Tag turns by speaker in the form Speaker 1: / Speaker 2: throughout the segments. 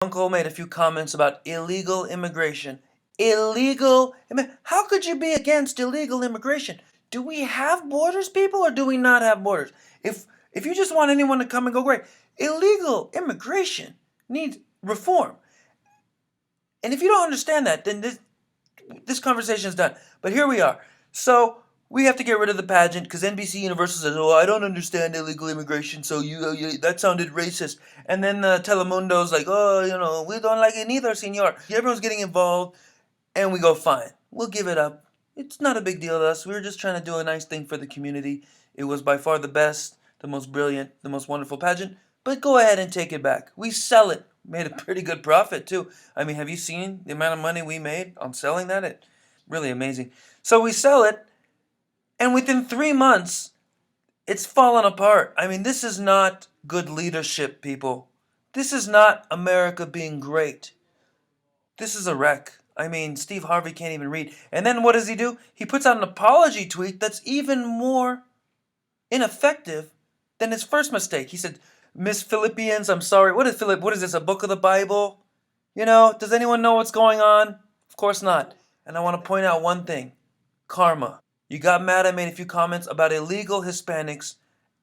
Speaker 1: Uncle made a few comments about illegal immigration. How could you be against illegal immigration? Do we have borders, people, or do we not have borders? If you just want anyone to come and go, great. Illegal immigration needs reform. And if you don't understand that, then this conversation is done. But here we are. So we have to get rid of the pageant because NBC Universal says, "Oh, I don't understand illegal immigration." So that sounded racist. And then Telemundo's like, "Oh, we don't like it neither, senor." Everyone's getting involved, and we go, "Fine, we'll give it up. It's not a big deal to us. We were just trying to do a nice thing for the community. It was by far the best, the most brilliant, the most wonderful pageant. But go ahead and take it back. We sell it. Made a pretty good profit too. I mean, have you seen the amount of money we made on selling that? It really amazing. So we sell it, and within 3 months, it's fallen apart. I mean, this is not good leadership, people. This is not America being great. This is a wreck. I mean, Steve Harvey can't even read. And then what does he do? He puts out an apology tweet that's even more ineffective than his first mistake. He said, "Miss Philippians, I'm sorry." What is this, a book of the Bible? Does anyone know what's going on? Of course not. And I want to point out one thing. Karma. You got mad, I made a few comments about illegal Hispanics,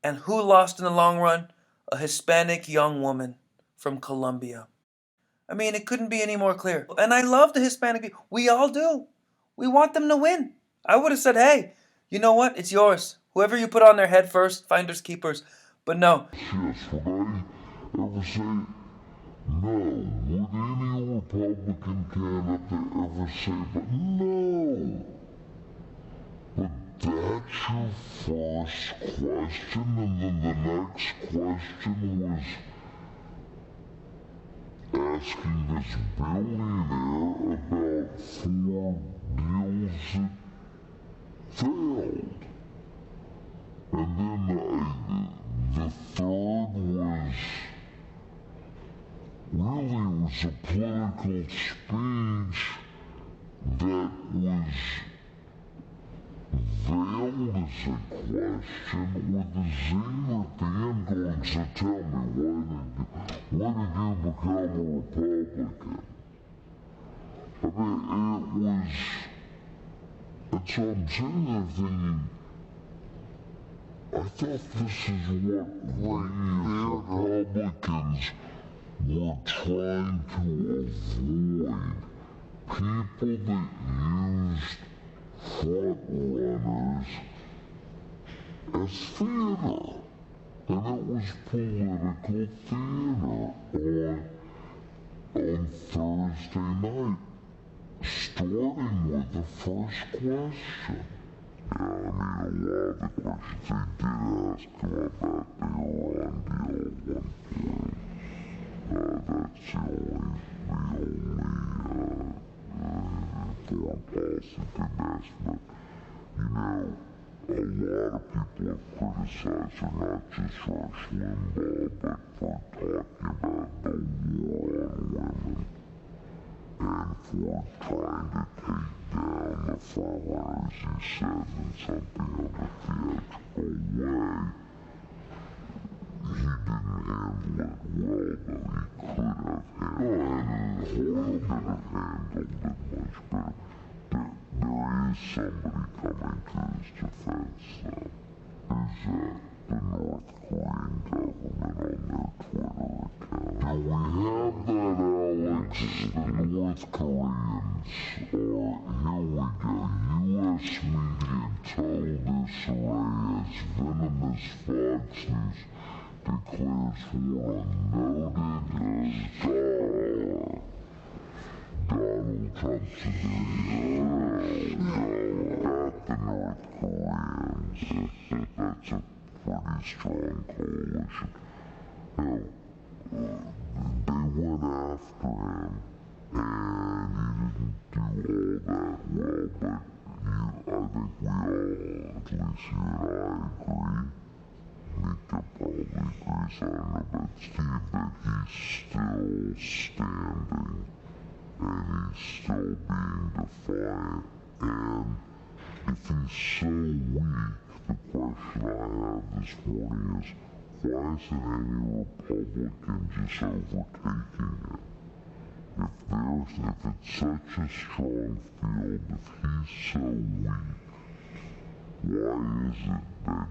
Speaker 1: and who lost in the long run? A Hispanic young woman from Colombia. I mean, it couldn't be any more clear. And I love the Hispanic people. We all do. We want them to win. I would have said, hey, you know what? It's yours. Whoever you put on their head first, finders keepers. But no.
Speaker 2: Yes, would I ever say no? Would any Republican candidate ever say, but no? But that's your first question, and then the next question was asking this billionaire about 4 deals that failed. And then the third was really a political speech that was veiled as a question with a zinger at the end going, "So tell me, why did you become a Republican?" I mean, it was, and so I'm sitting there thinking, I thought this is what Republicans were trying to avoid. People that used front runners as theater. And it was political theater on Thursday night, starting with the first question. Yeah, I mean, a lot of the questions they did ask him about the Iran deal at one point. That's the only foreign policy didn't ask, but, a lot of people have criticized her, not just Rush Limbaugh, but for talking about the war on women and for trying to take down the front, as he said, in something of a theatrical way. He didn't handle it well, though he could have handled it. Hoyle could have handled it much better. There is somebody coming to his defense, though. Is the North Korean government on their Twitter account. Do we have that, Alex? The North Koreans are, here we go, U.S. media tell this array as venomous Fox News declares war on noted star. Donald Trump got the North Koreans. That's a pretty strong coalition. Hell, they went after him, and he didn't do all that well, but I think we all, at least you and I, agree. Mika probably agrees, I don't know about Steve, that he's still standing, and he's still being defiant, and if he's so weak, the question I have this morning is, why isn't any Republican just overtaking it? if it's such a strong field, if he's so weak, why is it that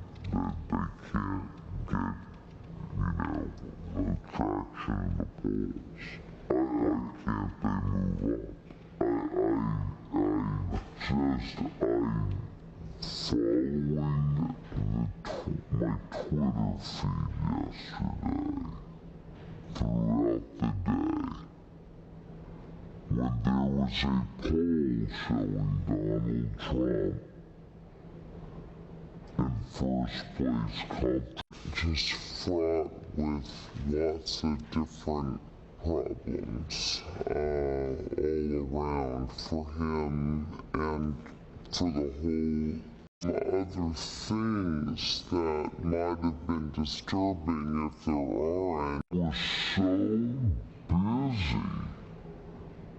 Speaker 2: they can't get, traction in the polls? Why can't they move up? Following my Twitter feed yesterday, throughout the day, when there was a poll showing Donald Trump in first place, just fraught with lots of different problems all around for him and for the whole. Other things that might have been disturbing if there aren't. We're so busy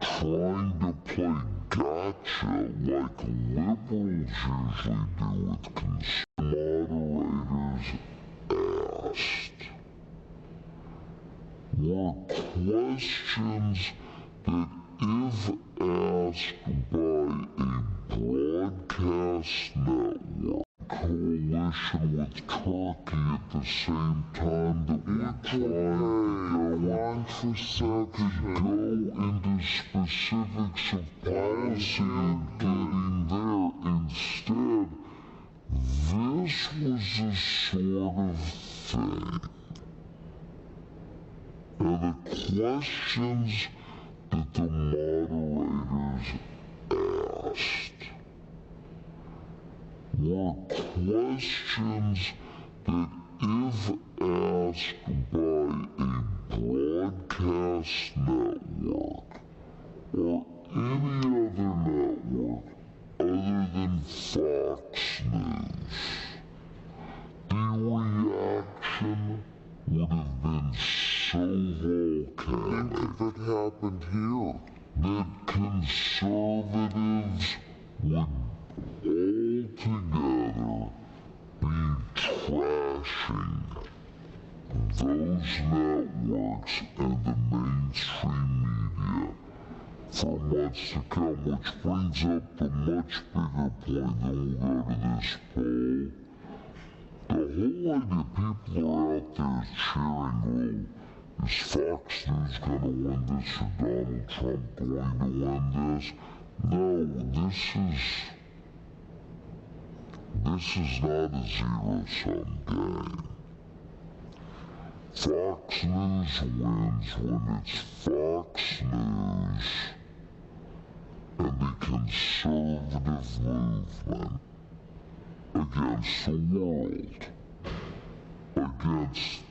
Speaker 2: trying to play gotcha like liberals usually do with moderators asked were questions that, if asked by a broadcast network coalition with Turkey at the same time, that we're trying to go into specifics of policy and getting there. Instead, this was the sort of thing. And the questions that the moderators asked were questions that, if asked by a broadcast network or any other network other than Fox News, the reaction would have been so volcanic. Think if it happened here, that conservatives would altogether be trashing those networks and the mainstream media for months to come, which brings up the much bigger point. Then we'll go to this poll. The whole idea people are out there cheering, is Fox News going to win this or Donald Trump going to win this? No, this is not a zero-sum game. Fox News wins when it's Fox News and the conservative movement against the world, against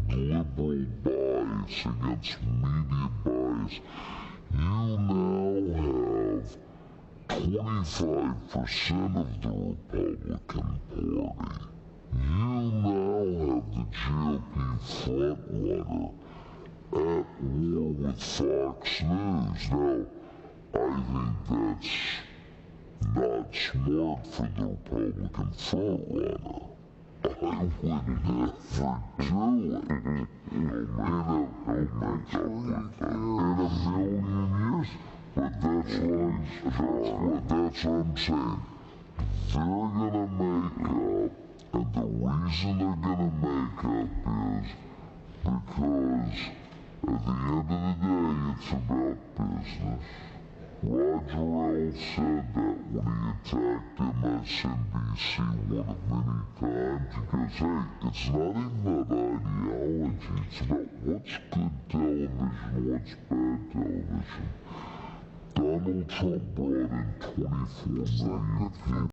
Speaker 2: liberal bias, against media bias. You now have 25% of the Republican Party. You now have the GOP frontrunner at war with Fox News. Now, I think that's not smart for the Republican frontrunner. I would never do it. In a million years. But that's what I'm saying. They're gonna make up, and the reason they're gonna make up is because at the end of the day, it's about business. Roger L. said that when he attacked MSNBC one of many times, because, hey, it's not even about ideology, it's about what's good television, what's bad television. Donald Trump brought in 24 million people.